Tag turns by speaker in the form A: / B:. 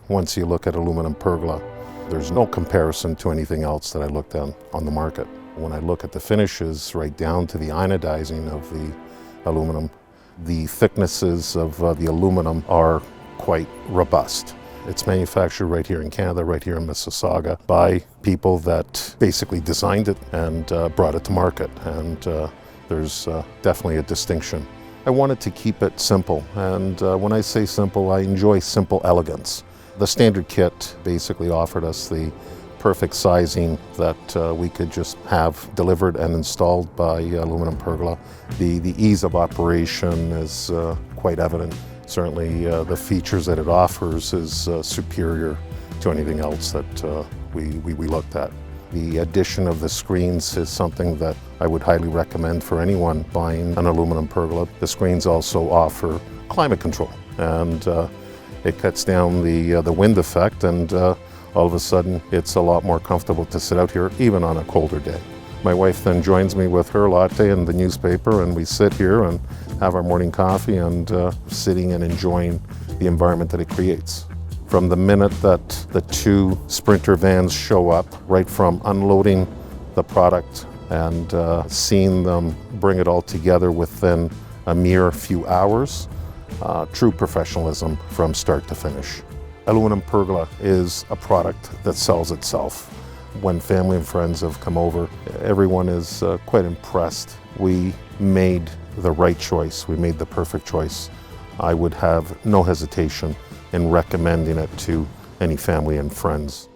A: once you look at aluminum pergola. There's no comparison to anything else that I looked at on the market. When I look at the finishes right down to the anodizing of the aluminum, the thicknesses of the aluminum are quite robust. It's manufactured right here in Canada, right here in Mississauga, by people that basically designed it and brought it to market. And there's definitely a distinction. I wanted to keep it simple, and when I say simple, I enjoy simple elegance. The standard kit basically offered us the perfect sizing that we could just have delivered and installed by Aluminum Pergola. The ease of operation is quite evident. Certainly the features that it offers is superior to anything else that we looked at. The addition of the screens is something that I would highly recommend for anyone buying an aluminum pergola. The screens also offer climate control, and it cuts down the wind effect, and all of a sudden it's a lot more comfortable to sit out here even on a colder day. My wife then joins me with her latte and the newspaper, and we sit here and have our morning coffee and sitting and enjoying the environment that it creates. From the minute that the two Sprinter vans show up, right from unloading the product and seeing them bring it all together within a mere few hours, true professionalism from start to finish. Aluminum Pergola is a product that sells itself. When family and friends have come over, everyone is quite impressed. We made the right choice. We made the perfect choice. I would have no hesitation in recommending it to any family and friends.